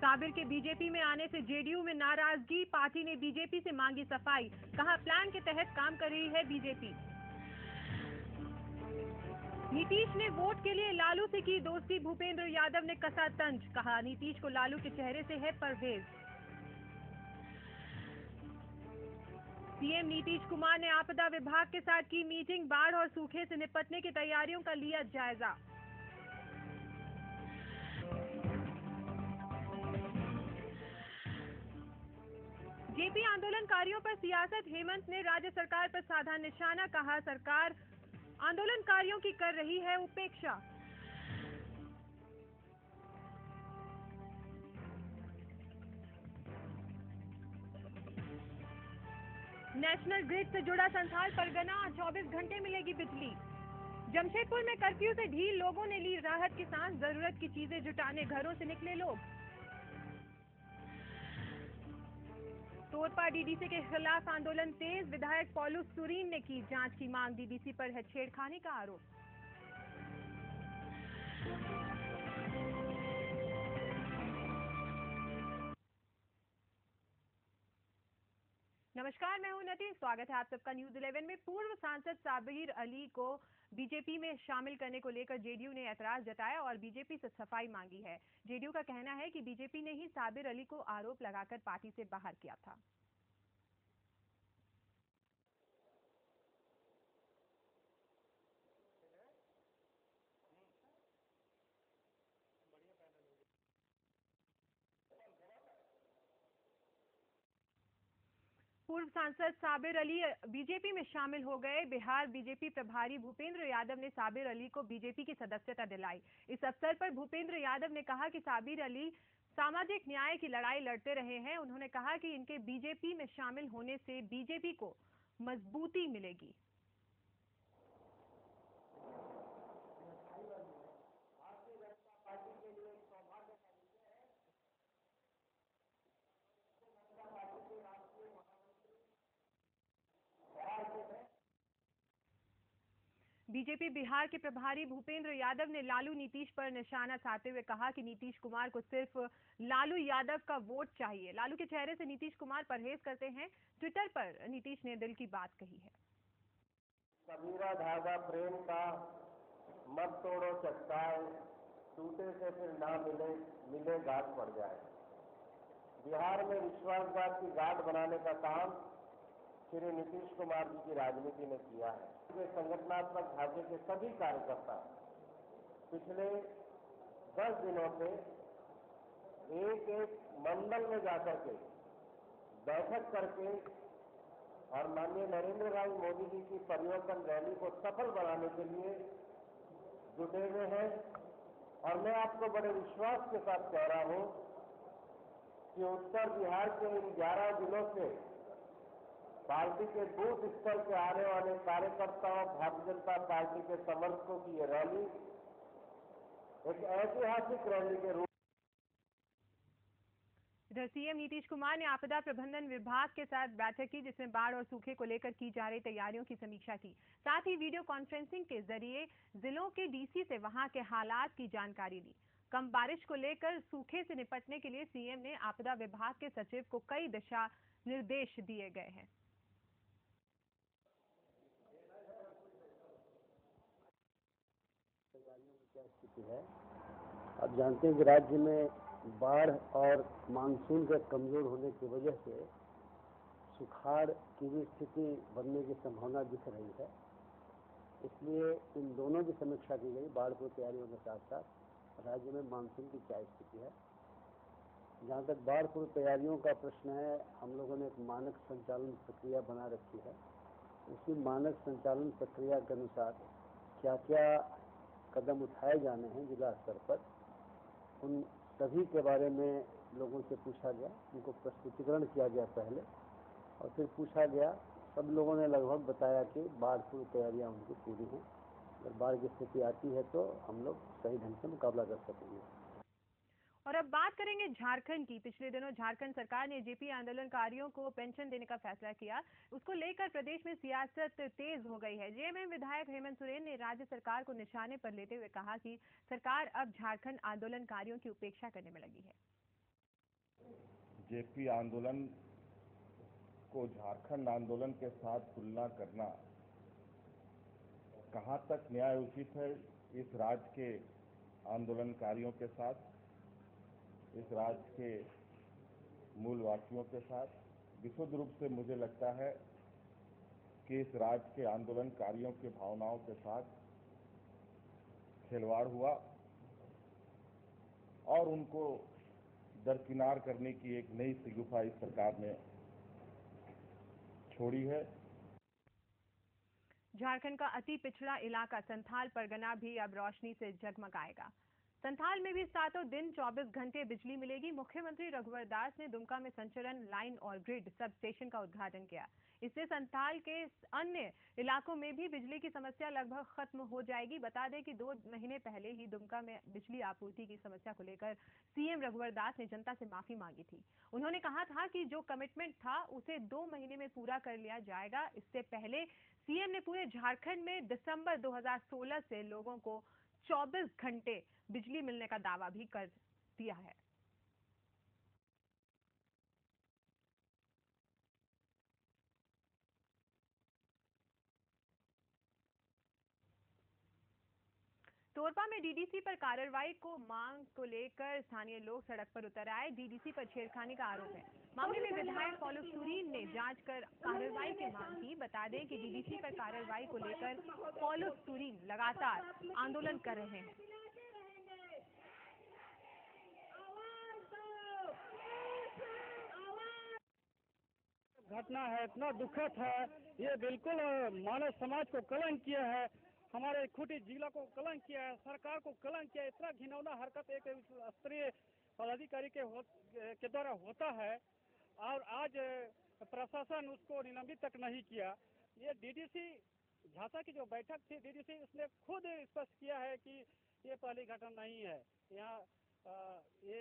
साबिर के बीजेपी में आने से जेडीयू में नाराजगी, पार्टी ने बीजेपी से मांगी सफाई, कहा प्लान के तहत काम कर रही है बीजेपी। नीतीश ने वोट के लिए लालू से की दोस्ती, भूपेंद्र यादव ने कसा तंज, कहा नीतीश को लालू के चेहरे से है परहेज। सीएम नीतीश कुमार ने आपदा विभाग के साथ की मीटिंग, बाढ़ और सूखे से निपटने की तैयारियों का लिया जायजा। जेपी आंदोलनकारियों पर सियासत, हेमंत ने राज्य सरकार पर साधा निशाना, कहा सरकार आंदोलनकारियों की कर रही है उपेक्षा। नेशनल ग्रिड से जुड़ा संथाल परगना, 24 घंटे मिलेगी बिजली। जमशेदपुर में कर्फ्यू से ढील, लोगों ने ली राहत की सांस, जरूरत की चीजें जुटाने घरों से निकले लोग। तोरपा डीडीसी के खिलाफ आंदोलन तेज, विधायक पॉलुस सुरीन ने की जांच की मांग, डीडीसी पर है छेड़खानी का आरोप। नमस्कार, मैं हूं नटी, स्वागत है आप सबका न्यूज 11 में। पूर्व सांसद साबिर अली को बीजेपी में शामिल करने को लेकर जेडीयू ने ऐतराज जताया और बीजेपी से सफाई मांगी है। जेडीयू का कहना है कि बीजेपी ने ही साबिर अली को आरोप लगाकर पार्टी से बाहर किया था। पूर्व सांसद साबिर अली बीजेपी में शामिल हो गए। बिहार बीजेपी प्रभारी भूपेंद्र यादव ने साबिर अली को बीजेपी की सदस्यता दिलाई। इस अवसर पर भूपेंद्र यादव ने कहा कि साबिर अली सामाजिक न्याय की लड़ाई लड़ते रहे हैं। उन्होंने कहा कि इनके बीजेपी में शामिल होने से बीजेपी को मजबूती मिलेगी। बीजेपी बिहार के प्रभारी भूपेंद्र यादव ने लालू नीतीश पर निशाना साधते हुए कहा कि नीतीश कुमार को सिर्फ लालू यादव का वोट चाहिए। लालू के चेहरे से नीतीश कुमार परहेज करते हैं। ट्विटर पर नीतीश ने दिल की बात कही है। सबीरा धागा प्रेम का मत तोड़ो चट्टान, टूटे से फिर ना मिले, मिले गांठ पड़ जाए। बिहार में विश्वासघात की गांठ बनाने का काम श्री नीतीश कुमार जी की राजनीति ने किया है। संगठनात्मक ढांचे के सभी कार्यकर्ता पिछले 10 दिनों से एक एक मंडल में जाकर के बैठक करके और माननीय नरेंद्र भाई मोदी जी की परिवर्तन रैली को सफल बनाने के लिए जुटे हुए हैं। और मैं आपको बड़े विश्वास के साथ कह रहा हूं कि उत्तर बिहार के इन 11 जिलों से पार्टी के बूथ स्तर से आने वाले कार्यकर्ताओं, भारतीय जनता पार्टी के समर्थकों की ये रैली एक ऐतिहासिक रैली के रूप। इधर सीएम नीतीश कुमार ने आपदा प्रबंधन विभाग के साथ बैठक की, जिसमें बाढ़ और सूखे को लेकर की जा रही तैयारियों की समीक्षा की। साथ ही वीडियो कॉन्फ्रेंसिंग के जरिए जिलों के डीसी से वहां के हालात की जानकारी ली। कम बारिश को लेकर सूखे से निपटने के लिए सीएम ने आपदा विभाग के सचिव को कई दिशा निर्देश दिए गए हैं। क्या स्थिति है, आप जानते हैं कि राज्य में बाढ़ और मानसून के कमजोर होने की वजह से सुखाड़ की भी स्थिति बनने की संभावना दिख रही है। इसलिए इन दोनों की समीक्षा की गई, बाढ़ की तैयारियों के साथ साथ राज्य में मानसून की क्या स्थिति है। जहाँ तक बाढ़ पूर्व तैयारियों का प्रश्न है, हम लोगों ने एक मानक संचालन प्रक्रिया बना रखी है। उसी मानक संचालन प्रक्रिया के अनुसार क्या क्या कदम उठाए जाने हैं जिला स्तर पर, उन सभी के बारे में लोगों से पूछा गया, उनको प्रस्तुतिकरण किया गया पहले और फिर पूछा गया। सब लोगों ने लगभग बताया कि बाढ़ पूर्व तैयारियां उनकी पूरी हैं। अगर बाढ़ की स्थिति आती है तो हम लोग सही ढंग से मुकाबला कर सकेंगे। और अब बात करेंगे झारखंड की। पिछले दिनों झारखंड सरकार ने जेपी आंदोलनकारियों को पेंशन देने का फैसला किया। उसको लेकर प्रदेश में सियासत तेज हो गई है। जेएमएम विधायक हेमंत सोरेन ने राज्य सरकार को निशाने पर लेते हुए कहा कि सरकार अब झारखंड आंदोलनकारियों की उपेक्षा करने में लगी है। जेपी आंदोलन को झारखंड आंदोलन के साथ तुलना करना कहाँ तक न्याय उचित है इस राज्य के आंदोलनकारियों के साथ, इस राज्य के मूलवासियों के साथ। विशुद्ध रूप से मुझे लगता है कि इस राज्य के आंदोलनकारियों की भावनाओं के साथ खिलवाड़ हुआ और उनको दरकिनार करने की एक नई शिगुफा इस सरकार ने छोड़ी है। झारखंड का अति पिछड़ा इलाका संथाल परगना भी अब रोशनी से जगमगाएगा। संथाल में भी सातों दिन 24 घंटे बिजली मिलेगी। मुख्यमंत्री रघुवर दास ने दुमका में संचरण लाइन और ग्रिड सब स्टेशन का उद्घाटन किया। इससे संथाल के अन्य इलाकों में भी बिजली की समस्या लगभग खत्म हो जाएगी। बता दें कि 2 महीने पहले ही दुमका में बिजली आपूर्ति की समस्या को लेकर सीएम रघुवर दास ने जनता से माफी मांगी थी। उन्होंने कहा था कि जो कमिटमेंट था उसे 2 महीने में पूरा कर लिया जाएगा। इससे पहले सीएम ने पूरे झारखंड में दिसंबर 2016 से लोगों को 24 घंटे बिजली मिलने का दावा भी कर दिया है। तोरपा में डीडीसी पर कार्रवाई को मांग को लेकर स्थानीय लोग सड़क पर उतर आए। डीडीसी पर छेड़खानी का आरोप है। मामले में विधायक पॉलुस सुरीन ने जांच कर कार्रवाई की मांग की। बता दें कि डीडीसी पर कार्रवाई को लेकर पॉलुस सुरीन लगातार आंदोलन कर रहे हैं। घटना है, इतना दुखद है, ये बिल्कुल मानव समाज को कलंक किया है, हमारे खूंटी जिला को कलंक किया है, सरकार को कलंक किया है। इतना घिनौना हरकत एक स्तरीय पदाधिकारी के द्वारा होता है और आज प्रशासन उसको निलंबित तक नहीं किया। ये डीडीसी झांसा की जो बैठक थी, डीडीसी उसने खुद स्पष्ट किया है कि ये पहली घटना नहीं है, यहाँ ये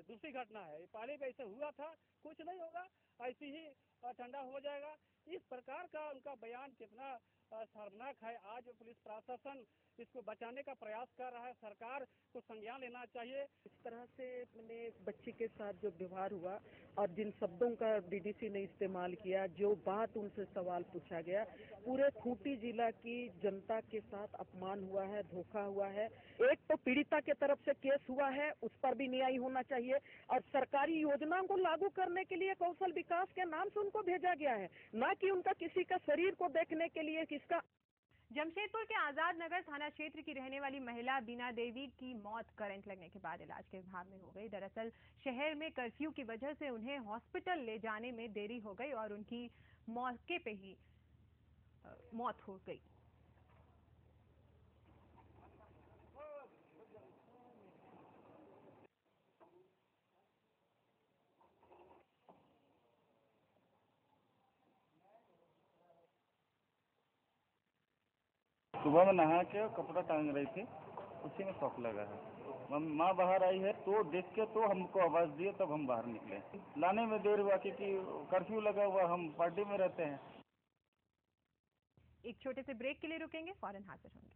दूसरी घटना है। ये पहले भी ऐसे हुआ था, कुछ नहीं होगा, ऐसी ही ठंडा हो जाएगा। इस प्रकार का उनका बयान कितना शर्मनाक है। आज पुलिस प्रशासन इसको बचाने का प्रयास कर रहा है, सरकार को संज्ञान लेना चाहिए। इस तरह से मैंने बच्ची के साथ जो व्यवहार हुआ और जिन शब्दों का डीडीसी ने इस्तेमाल किया, जो बात उनसे सवाल पूछा गया, पूरे खूंटी जिला की जनता के साथ अपमान हुआ है, धोखा हुआ है। एक तो पीड़िता के तरफ से केस हुआ है, उस पर भी न्याय होना चाहिए और सरकारी योजनाओं को लागू करने के लिए कौशल विकास के नाम से उनको भेजा गया है, न कि उनका किसी का शरीर को देखने के लिए किसका। जमशेदपुर के आजाद नगर थाना क्षेत्र की रहने वाली महिला बीना देवी की मौत करंट लगने के बाद इलाज के भाग में हो गई। दरअसल शहर में कर्फ्यू की वजह से उन्हें हॉस्पिटल ले जाने में देरी हो गई और उनकी मौके पे ही मौत हो गई। सुबह में नहा के कपड़ा टांग रही थी, उसी में शॉक लगा है। माँ बाहर आई है तो देख के तो हमको आवाज़ दिए, तब हम बाहर निकले। लाने में देर हुआ क्योंकि कर्फ्यू लगा हुआ, हम पार्टी में रहते हैं। एक छोटे से ब्रेक के लिए रुकेंगे, फौरन हाजिर होंगे।